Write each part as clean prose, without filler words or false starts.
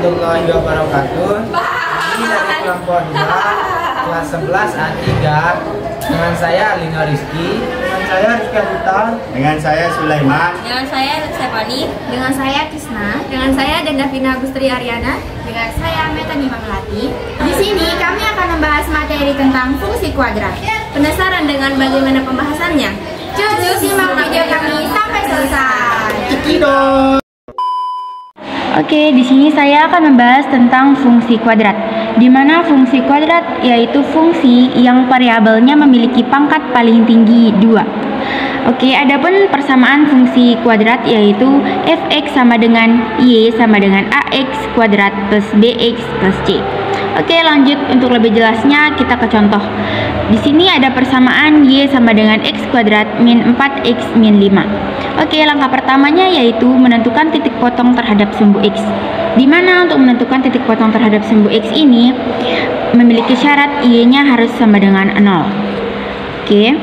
warahmatullahi wabarakatuh. Ini dari kelompok 2 kelas 11 A3 dengan saya Alina Rizky, dengan saya Rizky Abuta, dengan saya Sulaiman, dengan saya Stefani, dengan saya Kisna, dengan saya Davina Agustri Aryana, dengan saya Metani Melati. Di sini kami akan membahas materi tentang fungsi kuadrat. Penasaran dengan bagaimana pembahasannya? Cus simak video kami sampai selesai. Oke, di sini saya akan membahas tentang fungsi kuadrat. Di mana fungsi kuadrat yaitu fungsi yang variabelnya memiliki pangkat paling tinggi 2. Oke, adapun persamaan fungsi kuadrat yaitu fx sama dengan y sama dengan ax kuadrat plus bx plus c. Oke, lanjut untuk lebih jelasnya kita ke contoh. Di sini ada persamaan y sama dengan x kuadrat min 4x min 5. Oke, langkah pertamanya yaitu menentukan titik potong terhadap sumbu x. Di mana untuk menentukan titik potong terhadap sumbu x ini memiliki syarat y-nya harus sama dengan 0. Oke,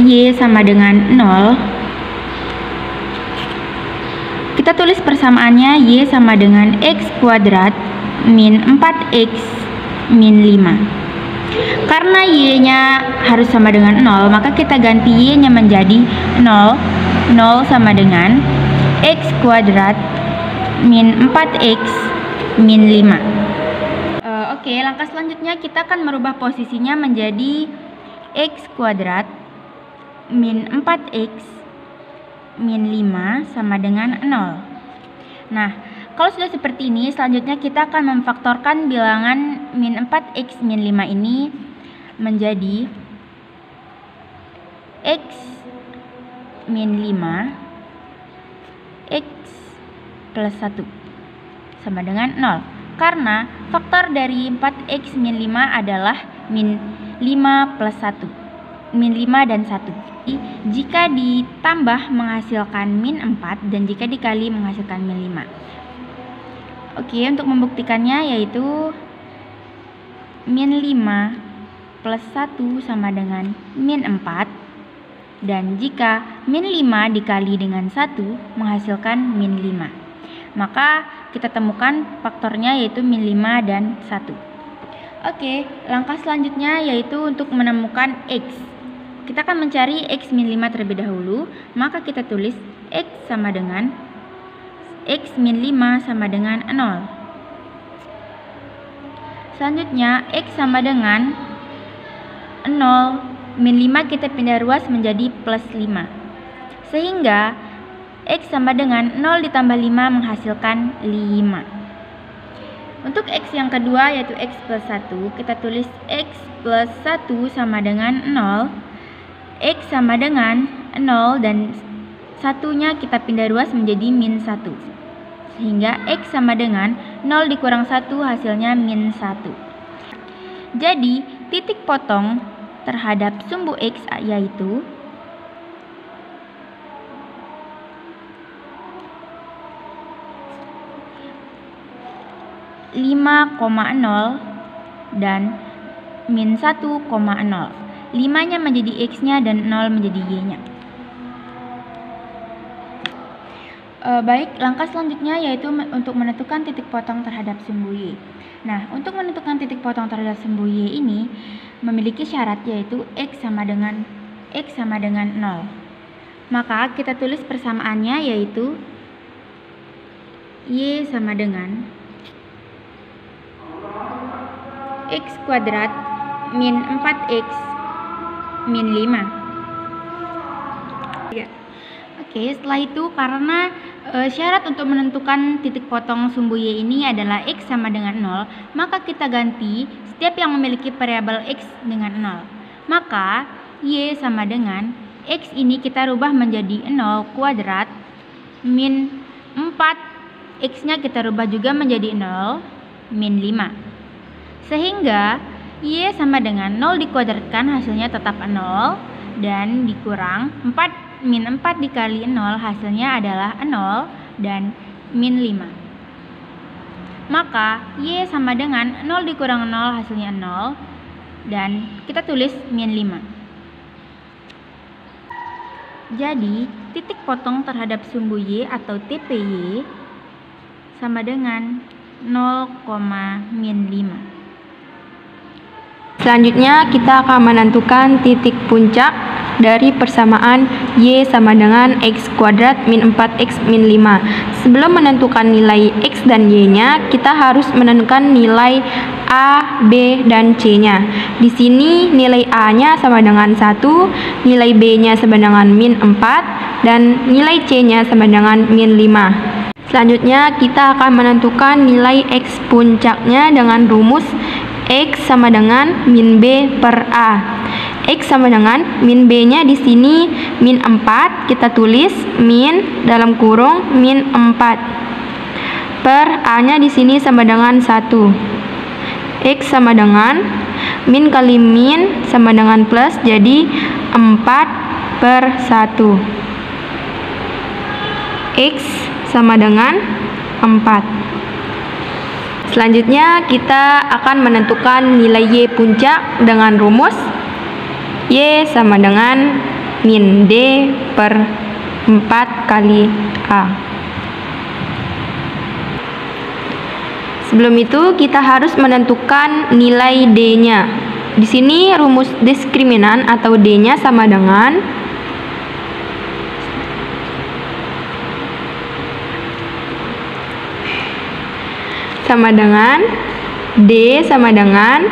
y sama dengan 0. Kita tulis persamaannya y sama dengan x kuadrat min 4x min 5. Karena y-nya harus sama dengan 0, maka kita ganti y-nya menjadi 0. 0 sama dengan x kuadrat min 4x min 5. Oke, langkah selanjutnya kita akan merubah posisinya menjadi x kuadrat min 4x min 5 sama dengan 0. Nah, kalau sudah seperti ini, selanjutnya kita akan memfaktorkan bilangan min 4x min 5 ini menjadi x min 5 x plus 1 sama dengan 0. Karena faktor dari 4x min 5 adalah min 5 plus 1. Min 5 dan 1. Jika ditambah menghasilkan min 4 dan jika dikali menghasilkan min 5. Oke, untuk membuktikannya yaitu min 5 plus 1 sama dengan min 4. Dan jika min 5 dikali dengan 1 menghasilkan min 5. Maka kita temukan faktornya yaitu min 5 dan 1. Oke, langkah selanjutnya yaitu untuk menemukan x. Kita akan mencari x min 5 terlebih dahulu. Maka kita tulis x sama dengan x min 5 sama dengan 0. Selanjutnya x sama dengan 0 min 5 kita pindah ruas menjadi plus 5. Sehingga x sama dengan 0 ditambah 5 menghasilkan 5. Untuk x yang kedua yaitu x plus 1, kita tulis x plus 1 sama dengan 0. X sama dengan 0 dan satunya kita pindah ruas menjadi min 1. Sehingga x sama dengan 0 dikurang 1 hasilnya min 1. Jadi titik potong terhadap sumbu x yaitu (5,0) dan min 1,0. 5-nya menjadi x-nya dan 0 menjadi y-nya. Baik, langkah selanjutnya yaitu untuk menentukan titik potong terhadap sumbu y. Nah, untuk menentukan titik potong terhadap sumbu y ini memiliki syarat yaitu x sama dengan 0. Maka kita tulis persamaannya yaitu y sama dengan x kuadrat min 4x min 5. Oke, setelah itu karena syarat untuk menentukan titik potong sumbu y ini adalah x sama dengan 0, maka kita ganti setiap yang memiliki variabel x dengan 0. Maka y sama dengan x ini kita rubah menjadi 0 kuadrat min 4, x-nya kita rubah juga menjadi 0 min 5. Sehingga y sama dengan 0 dikuadratkan hasilnya tetap 0 dan dikurang 4 min 4 dikali 0 hasilnya adalah 0 dan min 5. Maka y sama dengan 0 dikurang 0 hasilnya 0 dan kita tulis min 5. Jadi titik potong terhadap sumbu y atau TPY sama dengan 0,-5. Selanjutnya kita akan menentukan titik puncak dari persamaan Y sama dengan X kuadrat min 4X min 5. Sebelum menentukan nilai X dan Y-nya, kita harus menentukan nilai A, B, dan C-nya. Di sini nilai A-nya sama dengan 1, nilai B-nya sama dengan min 4, dan nilai C-nya sama dengan min 5. Selanjutnya kita akan menentukan nilai X puncaknya dengan rumus X sama dengan min B per A. X sama dengan min B-nya di sini min 4, kita tulis min dalam kurung min 4 per A-nya di sini sama dengan 1. X sama dengan min kali min sama dengan plus, jadi 4 per 1. X sama dengan 4. Selanjutnya kita akan menentukan nilai Y puncak dengan rumus Y sama dengan min D per 4 kali A. Sebelum itu kita harus menentukan nilai D-nya. Di sini rumus diskriminan atau D-nya sama dengan D sama dengan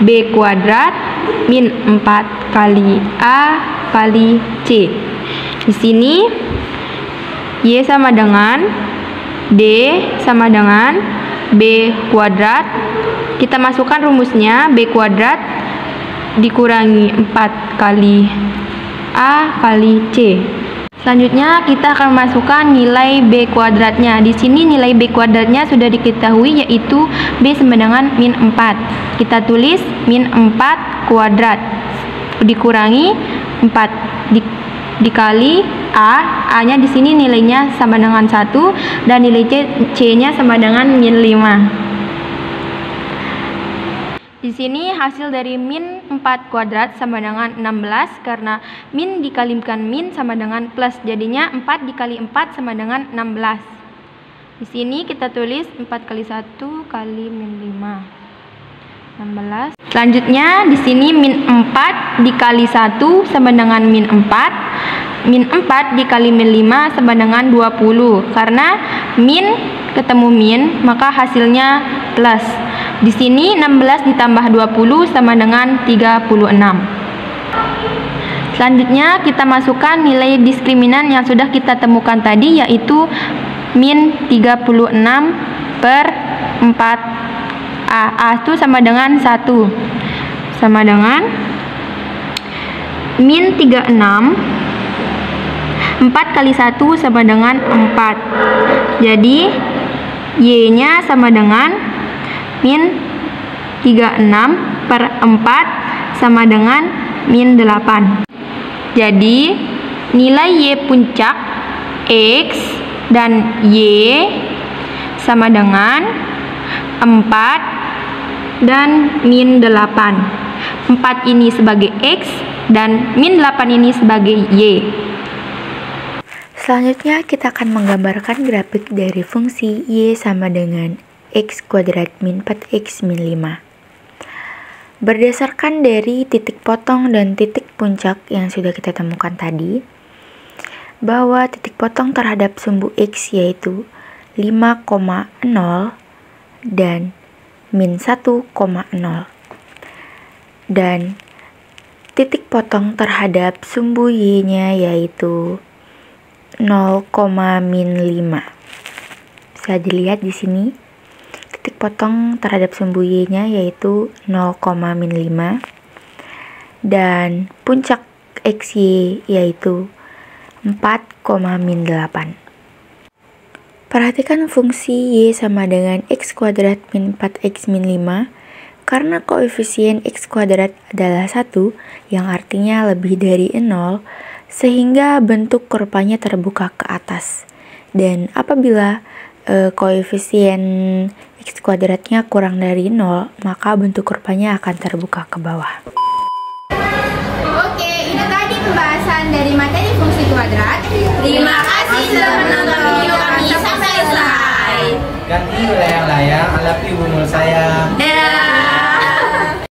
B kuadrat min 4 kali A kali C. Di sini Y sama dengan D sama dengan B kuadrat. Kita masukkan rumusnya, B kuadrat dikurangi 4 kali A kali C. Selanjutnya kita akan masukkan nilai B kuadratnya. Di sini nilai B kuadratnya sudah diketahui, yaitu B sama dengan min 4. Kita tulis min 4 kuadrat dikurangi 4 dikali A-nya di sini nilainya sama dengan 1 dan nilai C-nya sama dengan min 5. Di sini hasil dari min 4 kuadrat sama dengan 16 karena min dikalikan min sama dengan plus, jadinya 4 dikali 4 sama dengan 16. Di sini kita tulis 4 kali 1 kali min 5. 16. Selanjutnya di sini min 4 dikali 1 sama dengan min 4. Min 4 dikali min 5 sama dengan 20. Karena min ketemu min, maka hasilnya plus. Di sini 16 ditambah 20 sama dengan 36. Selanjutnya kita masukkan nilai diskriminan yang sudah kita temukan tadi, yaitu min 36 per 4 A itu sama dengan 1. Sama dengan min 36, 4 kali 1 sama dengan 4. Jadi Y-nya sama dengan min 36 per 4 sama dengan min 8. Jadi nilai Y puncak X dan Y sama dengan 4 dan min 8. 4 ini sebagai X dan min 8 ini sebagai Y. Selanjutnya kita akan menggambarkan grafik dari fungsi Y sama dengan X kuadrat min 4X min 5. Berdasarkan dari titik potong dan titik puncak yang sudah kita temukan tadi, bahwa titik potong terhadap sumbu X yaitu 5,0 dan min 1,0. Dan titik potong terhadap sumbu Y-nya yaitu 0, min 5. Bisa dilihat di sini. Titik potong terhadap sumbu Y-nya yaitu 0, min 5 dan puncak XY yaitu 4, min 8. Perhatikan fungsi Y sama dengan X kuadrat min 4X min 5 karena koefisien X kuadrat adalah 1 yang artinya lebih dari 0 sehingga bentuk kurvanya terbuka ke atas, dan apabila koefisien X kuadratnya kurang dari 0, maka bentuk kurvanya akan terbuka ke bawah. Oke, itu tadi pembahasan dari materi fungsi kuadrat. Terima kasih sudah menonton video kami sampai selesai. Ganti layang-layang, I love you bumul sayang. Dadah.